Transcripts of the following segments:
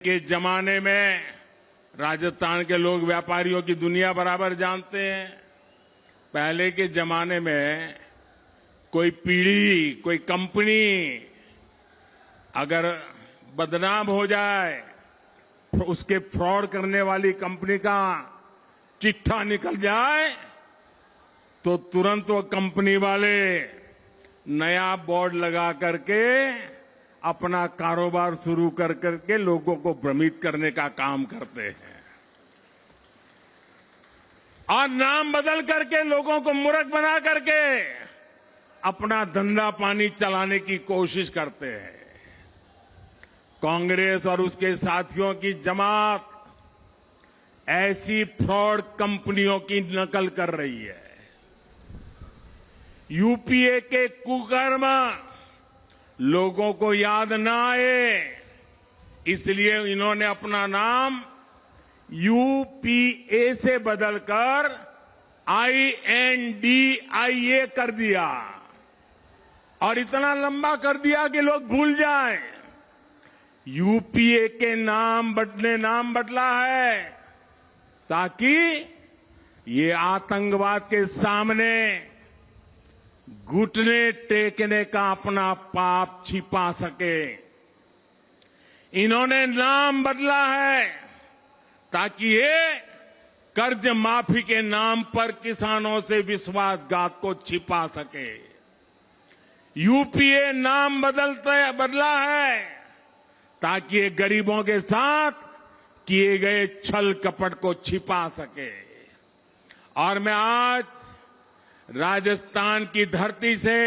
के जमाने में राजस्थान के लोग व्यापारियों की दुनिया बराबर जानते हैं। पहले के जमाने में कोई पीढ़ी, कोई कंपनी अगर बदनाम हो जाए, उसके फ्रॉड करने वाली कंपनी का चिट्ठा निकल जाए, तो तुरंत वो कंपनी वाले नया बोर्ड लगा करके अपना कारोबार शुरू कर करके लोगों को भ्रमित करने का काम करते हैं और नाम बदल करके लोगों को मूर्ख बना करके अपना धंधा पानी चलाने की कोशिश करते हैं। कांग्रेस और उसके साथियों की जमात ऐसी फ्रॉड कंपनियों की नकल कर रही है। यूपीए के कुकर्म लोगों को याद ना आए, इसलिए इन्होंने अपना नाम यूपीए से बदलकर INDIA कर दिया और इतना लंबा कर दिया कि लोग भूल जाएं। यूपीए के नाम बदला है ताकि ये आतंकवाद के सामने घुटने टेकने का अपना पाप छिपा सके। इन्होंने नाम बदला है ताकि ये कर्ज माफी के नाम पर किसानों से विश्वासघात को छिपा सके। यूपीए नाम बदला है ताकि ये गरीबों के साथ किए गए छल कपट को छिपा सके। और मैं आज राजस्थान की धरती से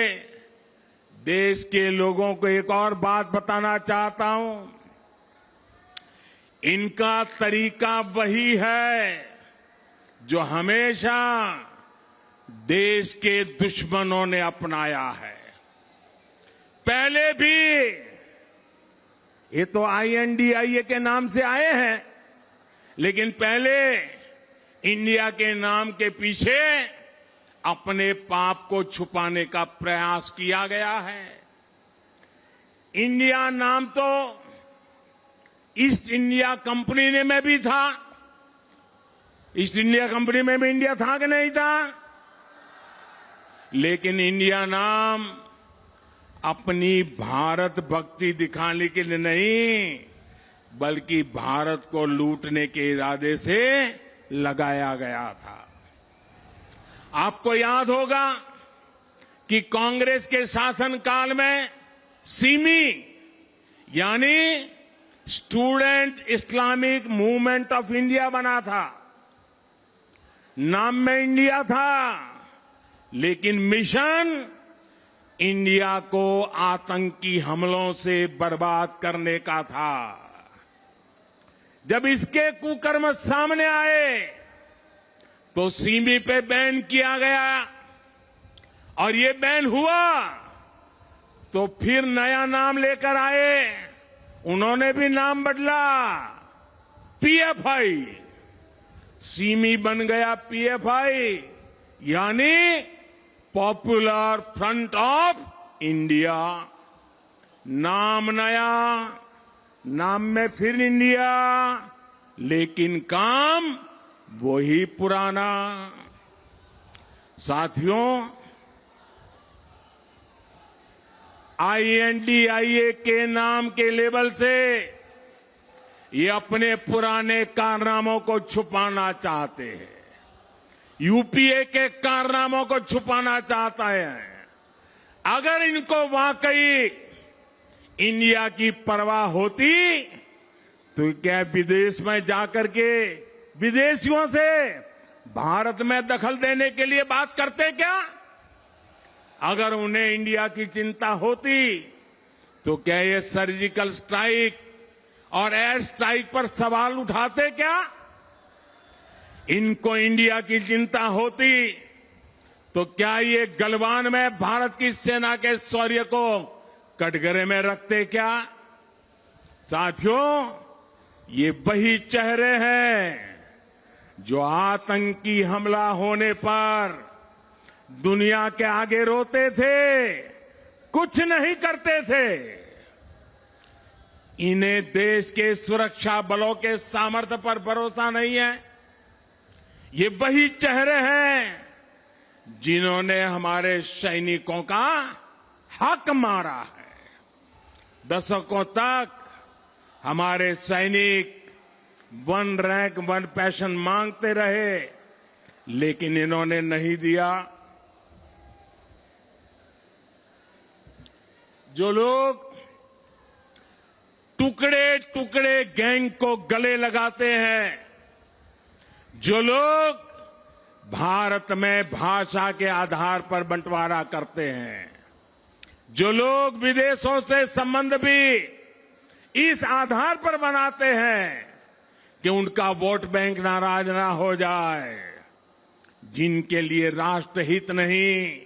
देश के लोगों को एक और बात बताना चाहता हूं। इनका तरीका वही है जो हमेशा देश के दुश्मनों ने अपनाया है। पहले भी ये तो INDIA के नाम से आए हैं, लेकिन पहले इंडिया के नाम के पीछे अपने पाप को छुपाने का प्रयास किया गया है। इंडिया नाम तो ईस्ट इंडिया कंपनी में भी था। ईस्ट इंडिया कंपनी में भी इंडिया था कि नहीं था? लेकिन इंडिया नाम अपनी भारत भक्ति दिखाने के लिए नहीं, बल्कि भारत को लूटने के इरादे से लगाया गया था। आपको याद होगा कि कांग्रेस के शासनकाल में सिमी यानी student Islamic movement of India बना था। नाम में इंडिया था, लेकिन मिशन इंडिया को आतंकी हमलों से बर्बाद करने का था। जब इसके कुकर्म सामने आए तो सीमी पे बैन किया गया और ये बैन हुआ तो फिर नया नाम लेकर आए। उन्होंने भी नाम बदला, PFI। सीमी बन गया PFI यानी पॉपुलर फ्रंट ऑफ इंडिया। नाम नया, नाम में फिर इंडिया, लेकिन काम वही पुराना। साथियों, INDIA के नाम के लेबल से ये अपने पुराने कारनामों को छुपाना चाहते हैं। यूपीए के कारनामों को छुपाना चाहता है। अगर इनको वाकई इंडिया की परवाह होती तो क्या विदेश में जाकर के विदेशियों से भारत में दखल देने के लिए बात करते क्या? अगर उन्हें इंडिया की चिंता होती तो क्या ये सर्जिकल स्ट्राइक और एयर स्ट्राइक पर सवाल उठाते क्या? इनको इंडिया की चिंता होती तो क्या ये गलवान में भारत की सेना के शौर्य को कटघरे में रखते क्या? साथियों, ये वही चेहरे हैं जो आतंकी हमला होने पर दुनिया के आगे रोते थे, कुछ नहीं करते थे। इन्हें देश के सुरक्षा बलों के सामर्थ्य पर भरोसा नहीं है। ये वही चेहरे हैं जिन्होंने हमारे सैनिकों का हक मारा है। दशकों तक हमारे सैनिक वन रैंक वन पेंशन मांगते रहे, लेकिन इन्होंने नहीं दिया। जो लोग टुकड़े टुकड़े गैंग को गले लगाते हैं, जो लोग भारत में भाषा के आधार पर बंटवारा करते हैं, जो लोग विदेशों से संबंध भी इस आधार पर बनाते हैं कि उनका वोट बैंक नाराज ना हो जाए, जिनके लिए राष्ट्रहित नहीं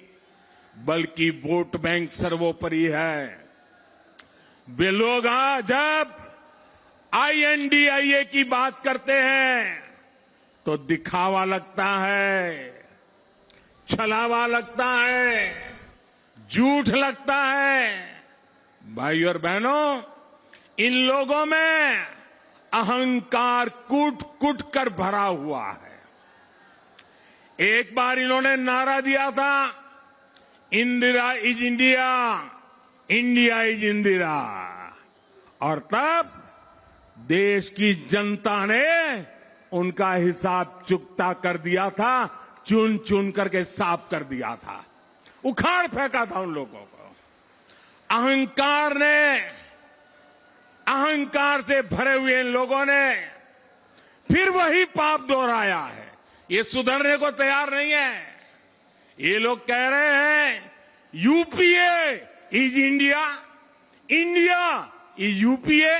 बल्कि वोट बैंक सर्वोपरि है, वे लोग जब INDIA की बात करते हैं तो दिखावा लगता है, छलावा लगता है, झूठ लगता है। भाई और बहनों, इन लोगों में अहंकार कूट कूट कर भरा हुआ है। एक बार इन्होंने नारा दिया था, Indira is India, India is Indira, और तब देश की जनता ने उनका हिसाब चुकता कर दिया था, चुन चुन करके साफ कर दिया था, उखाड़ फेंका था उन लोगों को। अहंकार से भरे हुए इन लोगों ने फिर वही पाप दोहराया है। ये सुधरने को तैयार नहीं है। ये लोग कह रहे हैं UPA is India, India is UPA.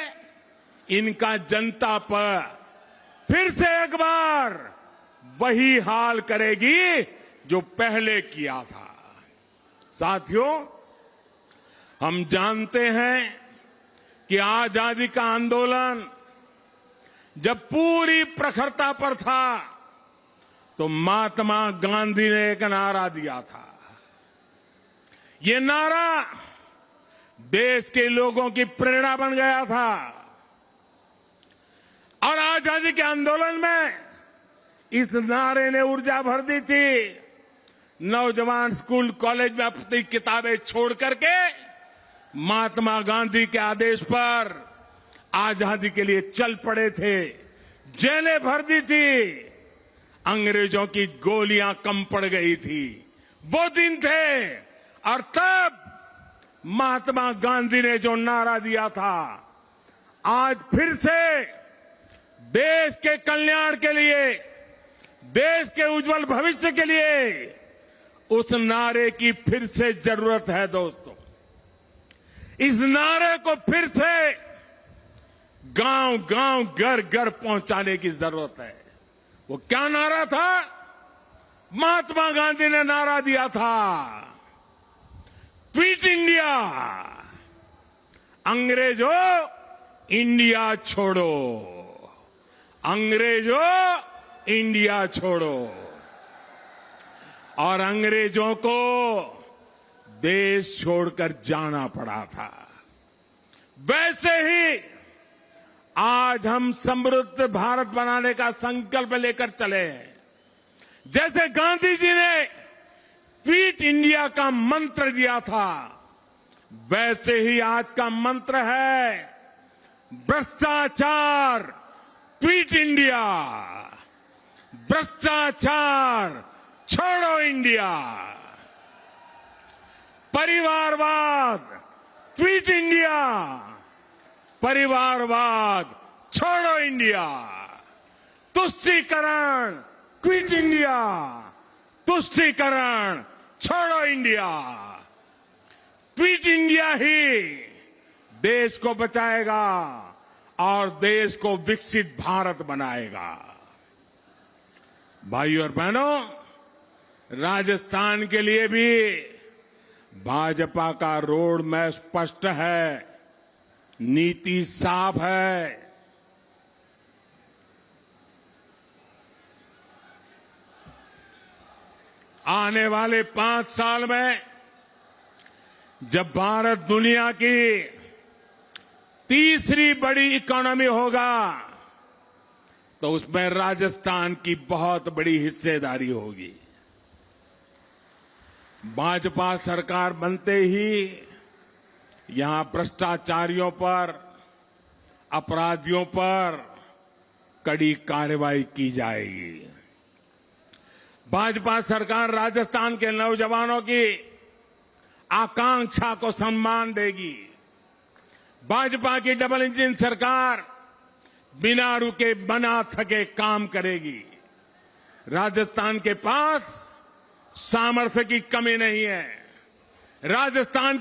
इनका जनता पर फिर से एक बार वही हाल करेगी जो पहले किया था। साथियों, हम जानते हैं कि आजादी का आंदोलन जब पूरी प्रखरता पर था तो महात्मा गांधी ने एक नारा दिया था। ये नारा देश के लोगों की प्रेरणा बन गया था और आजादी के आंदोलन में इस नारे ने ऊर्जा भर दी थी। नौजवान स्कूल कॉलेज में अपनी किताबें छोड़ करके महात्मा गांधी के आदेश पर आजादी के लिए चल पड़े थे, जेलें भर दी थी, अंग्रेजों की गोलियां कम पड़ गई थी। वो दिन थे और तब महात्मा गांधी ने जो नारा दिया था, आज फिर से देश के कल्याण के लिए, देश के उज्जवल भविष्य के लिए उस नारे की फिर से जरूरत है। दोस्तों, इस नारे को फिर से गांव गांव घर घर पहुंचाने की जरूरत है। वो क्या नारा था? महात्मा गांधी ने नारा दिया था, क्विट इंडिया, अंग्रेजों इंडिया छोड़ो, अंग्रेजों इंडिया छोड़ो। और अंग्रेजों को देश छोड़कर जाना पड़ा था। वैसे ही आज हम समृद्ध भारत बनाने का संकल्प लेकर चले हैं। जैसे गांधी जी ने क्विट इंडिया का मंत्र दिया था, वैसे ही आज का मंत्र है भ्रष्टाचार क्विट इंडिया, भ्रष्टाचार छोड़ो इंडिया, परिवारवाद क्विट इंडिया, परिवारवाद छोड़ो इंडिया, तुष्टीकरण क्विट इंडिया, तुष्टीकरण छोड़ो इंडिया। क्विट इंडिया ही देश को बचाएगा और देश को विकसित भारत बनाएगा। भाइयों और बहनों, राजस्थान के लिए भी भाजपा का रोड मैप स्पष्ट है, नीति साफ है। आने वाले 5 साल में जब भारत दुनिया की तीसरी बड़ी इकोनॉमी होगा तो उसमें राजस्थान की बहुत बड़ी हिस्सेदारी होगी। भाजपा सरकार बनते ही यहां भ्रष्टाचारियों पर, अपराधियों पर कड़ी कार्रवाई की जाएगी। भाजपा सरकार राजस्थान के नौजवानों की आकांक्षा को सम्मान देगी। भाजपा की डबल इंजन सरकार बिना रुके बिना थके काम करेगी। राजस्थान के पास सामर्थ्य की कमी नहीं है। राजस्थान के